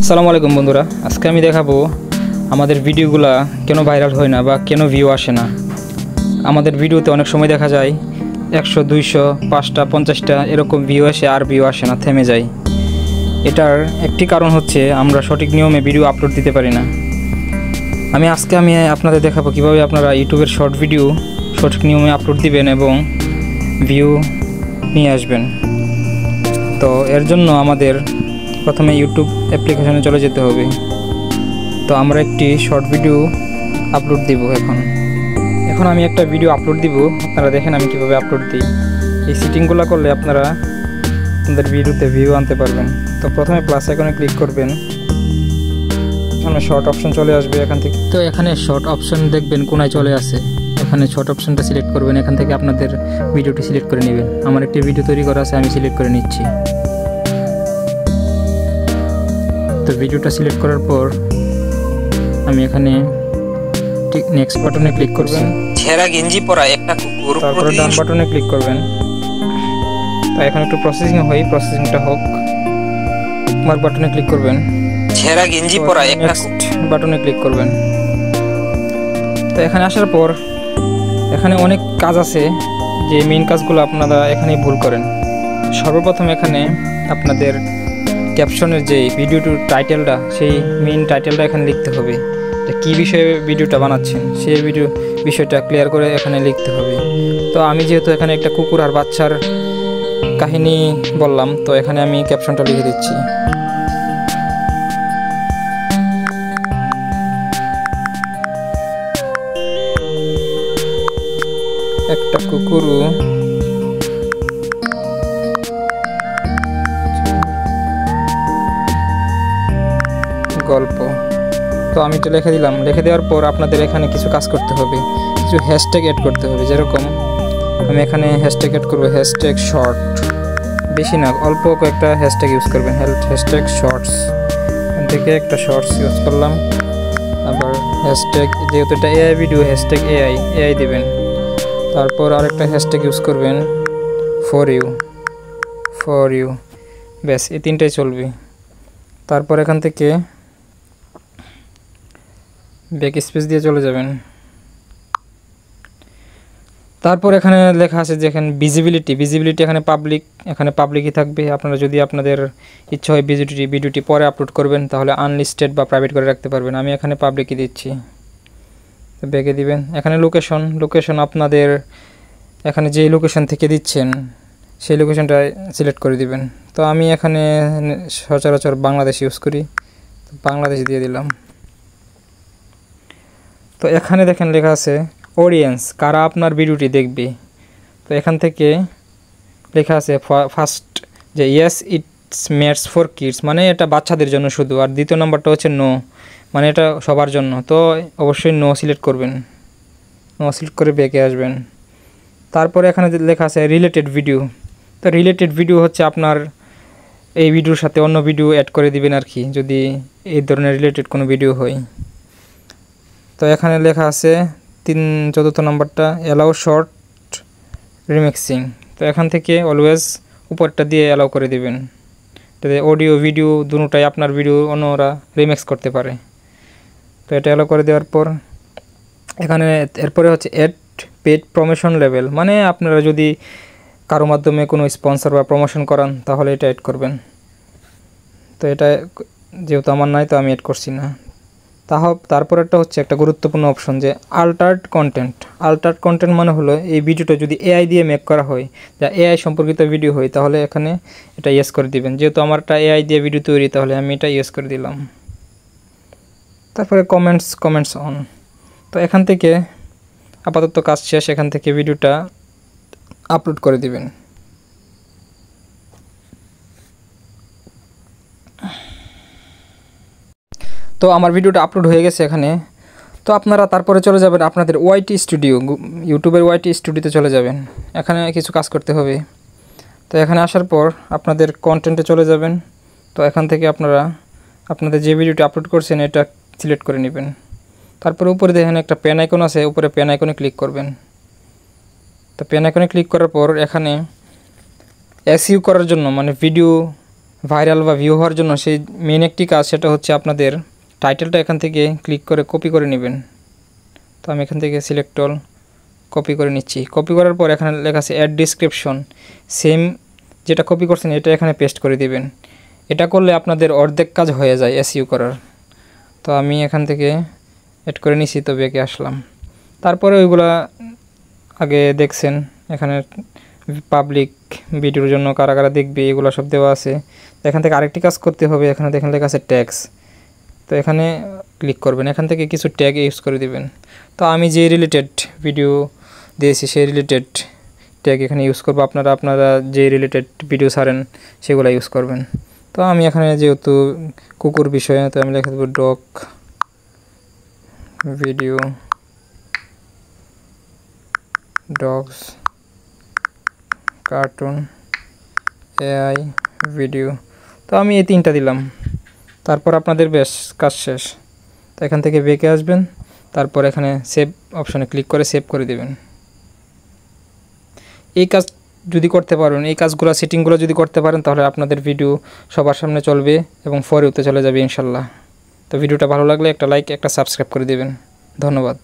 আসসালামু আলাইকুম বন্ধুরা, আজকে আমি দেখাবো আমাদের ভিডিওগুলো কেন ভাইরাল হয় না বা কেন ভিউ আসে না। আমাদের ভিডিওতে অনেক সময় দেখা যায় 100, 200, 5টা, 50টা এরকম ভিউ আসে আর ভিউ আসে না, থেমে যায়। এটার একটি কারণ হচ্ছে আমরা সঠিক নিয়মে ভিডিও আপলোড দিতে পারি না। আজকে আমি আপনাদের দেখাবো কিভাবে আপনারা ইউটিউবের শর্ট ভিডিও সঠিক নিয়মে আপলোড দিবেন এবং ভিউ নিয়ে আসবেন। তো এর জন্য আমাদের প্রথমে ইউটিউব অ্যাপ্লিকেশনে চলে যেতে হবে। তো আমরা একটি শর্ট ভিডিও আপলোড দিব। এখন আমি একটা ভিডিও আপলোড দিব, আপনারা দেখেন আমি কিভাবে আপলোড দিই। এই সেটিংগুলো করলে আপনারা আপনাদের ভিডিওতে ভিউ আনতে পারবেন। তো প্রথমে প্লাস আইকনে ক্লিক করবেন, এখানে শর্ট অপশন চলে আসবে এখান থেকে। তো এখানে শর্ট অপশন দেখবেন কোনায় চলে আসে, এখানে শর্ট অপশনটা সিলেক্ট করবেন। এখান থেকে আপনাদের ভিডিওটি সিলেক্ট করে নেবেন। আমার একটি ভিডিও তৈরি করা আছে, আমি সিলেক্ট করে নিচ্ছি। তো ভিডিওটা সিলেক্ট করার পর আমি এখানে নেক্সট বাটনে ক্লিক করবেন, ছেঁড়া গেঞ্জি পরা একটা কুকুর। তারপরে ডান বাটনে ক্লিক করবেন। তো এখন একটু প্রসেসিং হয়, প্রসেসিংটা হোক। মার্ক বাটনে ক্লিক করবেন, ছেঁড়া গেঞ্জি পরা একটা বাটনে ক্লিক করবেন। তো এখানে আসার পর এখানে অনেক কাজ আছে, যে মেইন কাজগুলো আপনারা এখানে ভুল করেন। সর্বপ্রথম এখানে আপনাদের ক্যাপশনের যে ভিডিওটির টাইটেলটা, সেই মেইন টাইটেলটা এখানে লিখতে হবে। কী বিষয়ে ভিডিওটা বানাচ্ছেন সেই বিষয়টা ক্লিয়ার করে এখানে লিখতে হবে। তো আমি যেহেতু এখানে একটা কুকুর আর বাচ্চার কাহিনী বললাম, তো এখানে আমি ক্যাপশনটা লিখে দিচ্ছি। একটা কুকুরও গল্প। তো আমি তো লিখে দিলাম। লিখে দেওয়ার পর আপনাদের এখানে কিছু কাজ করতে হবে, কিছু হ্যাশট্যাগ অ্যাড করতে হবে। যেরকম আমি এখানে হ্যাশট্যাগ অ্যাড করবো, হ্যাশট্যাগ শর্ট, বেশি না, অল্প কয়েকটা হ্যাশট্যাগ ইউজ করবেন। হ্যাশট্যাগ শর্টস, এখান থেকে একটা শর্টস ইউজ করলাম। আবার হ্যাশট্যাগ, যেহেতু এটা এআই ভিডিও, হ্যাশট্যাগ এআই দেবেন। তারপর আরেকটা হ্যাশট্যাগ ইউজ করবেন, ফর ইউ, ব্যাস এই তিনটাই চলবে। তারপর এখান থেকে ব্যাক স্পেস দিয়ে চলে যাবেন। তারপর এখানে লেখা আছে যে এখানে ভিজিবিলিটি এখানে পাবলিকই থাকবে। আপনারা যদি আপনাদের ইচ্ছা হয় ভিডিওটি পরে আপলোড করবেন, তাহলে আনলিস্টেড বা প্রাইভেট করে রাখতে পারবেন। আমি এখানে পাবলিকই দিচ্ছি। তো ব্যাকে দিবেন। এখানে লোকেশন আপনাদের এখানে যে লোকেশন থেকে দিচ্ছেন সেই লোকেশনটা সিলেক্ট করে দিবেন। তো আমি এখানে সচরাচর বাংলাদেশ ইউজ করি, তো বাংলাদেশ দিয়ে দিলাম। তো এখানে দেখেন লেখা আছে অডিয়েন্স, কারা আপনার ভিডিওটি দেখবে। তো এখান থেকে লেখা আছে ফার্স্ট যে yes it's meds for kids, মানে এটা বাচ্চাদের জন্য শুধু। আর দ্বিতীয় নাম্বারটা হচ্ছে নো, মানে এটা সবার জন্য। তো অবশ্যই নো সিলেক্ট করবেন, নো সিলেক্ট করে ব্যাকে আসবেন। তারপরে এখানে লেখা আছে রিলেটেড ভিডিও। তো রিলেটেড ভিডিও হচ্ছে আপনার এই ভিডিওর সাথে অন্য ভিডিও অ্যাড করে দিবেন আর কি, যদি এই ধরনের রিলেটেড কোনো ভিডিও হয়। তো এখানে লেখা আছে চতুর্থ নাম্বারটা অ্যালাউ শর্ট রিমিক্সিং। তো এখান থেকে অলওয়েজ উপরটা দিয়ে অ্যালাউ করে দিবেন, যাতে অডিও ভিডিও দুটোটাই আপনার ভিডিও অন্যরা রিমিক্স করতে পারে। তো এটা অ্যালাউ করে দেওয়ার পর এখানে এরপরে হচ্ছে অ্যাড পেড প্রমোশন লেভেল, মানে আপনারা যদি কারো মাধ্যমে কোনো স্পন্সর বা প্রমোশন করান তাহলে এটা অ্যাড করবেন। তো এটা যেহেতু আমার নাই, তো আমি অ্যাড করছি না। তারপর হচ্ছে একটা গুরুত্বপূর্ণ অপশন, যে আল্টার্ড কন্টেন্ট মানে হলো এই ভিডিওটা যদি এআই দিয়ে মেক করা হয়, যা এআই সম্পর্কিত ভিডিও হয়, তাহলে এখানে এটা ইয়েস করে দিবেন। যেহেতু আমারটা এআই দিয়ে ভিডিও তৈরি, তাহলে আমি এটা ইয়েস করে দিলাম। তারপরে কমেন্টস অন। তো এখান থেকে আপাতত কাজ শেষ, এখান থেকে ভিডিওটা আপলোড করে দিবেন। তো আমার ভিডিওটা আপলোড হয়ে গেছে এখানে। তো আপনারা তারপরে চলে যাবেন আপনাদের ওয়াইটি স্টুডিও, ইউটিউবের ওয়াইটি স্টুডিওতে চলে যাবেন। এখানে কিছু কাজ করতে হবে। তো এখানে আসার পর আপনাদের কন্টেন্টে চলে যাবেন। তো এখান থেকে আপনারা আপনাদের যে ভিডিওটি আপলোড করছেন এটা সিলেক্ট করে নেবেন। তারপরে উপরে দেখেন একটা পেন আইকন আছে, উপরে পেন আইকনে ক্লিক করবেন। তো পেন আইকনে ক্লিক করার পর এখানে এসইও করার জন্য, মানে ভিডিও ভাইরাল বা ভিউ হওয়ার জন্য সেই মেন একটি কাজ, সেটা হচ্ছে আপনাদের টাইটেলটা এখান থেকে ক্লিক করে কপি করে নেবেন। তো আমি এখান থেকে সিলেক্ট অল কপি করে নিচ্ছি। কপি করার পর এখানে লেখা আছে অ্যাড ডিসক্রিপশন, সেম যেটা কপি করছেন এটা এখানে পেস্ট করে দিবেন। এটা করলে আপনাদের অর্ধেক কাজ হয়ে যায় এসইও করার। তো আমি এখান থেকে অ্যাড করে নিছি, তো ব্যাকে আসলাম। তারপরে ওইগুলা আগে দেখছেন, এখানে পাবলিক ভিডিওর জন্য কারা কারা দেখবে এগুলো সব দেওয়া আছে। এখান থেকে আরেকটি কাজ করতে হবে, এখানে দেখেন লেখা আছে ট্যাগস। তো এখানে ক্লিক করবেন, এখান থেকে কিছু ট্যাগ ইউজ করে দিবেন। তো আমি যে রিলেটেড ভিডিও দিয়েছি সেই রিলেটেড ট্যাগ এখানে ইউজ করবো। আপনারা যে রিলেটেড ভিডিও ছাড়েন সেগুলো ইউজ করবেন। তো আমি এখানে যেহেতু কুকুর বিষয়ে, তো আমি লিখে দেবো dog video, dogs cartoon AI video. তো আমি এই 3টা দিলাম। তারপর আপনাদের বেশ কাজ শেষ। তো এখান থেকে বেঁকে আসবেন, তারপর এখানে সেভ অপশানে ক্লিক করে সেভ করে দেবেন। এই কাজ যদি করতে পারেন, এই কাজগুলো সেটিংগুলো যদি করতে পারেন, তাহলে আপনাদের ভিডিও সবার সামনে চলবে এবং ফর ইউতে চলে যাবে ইনশাল্লাহ। তো ভিডিওটা ভালো লাগলে একটা লাইক, একটা সাবস্ক্রাইব করে দেবেন। ধন্যবাদ।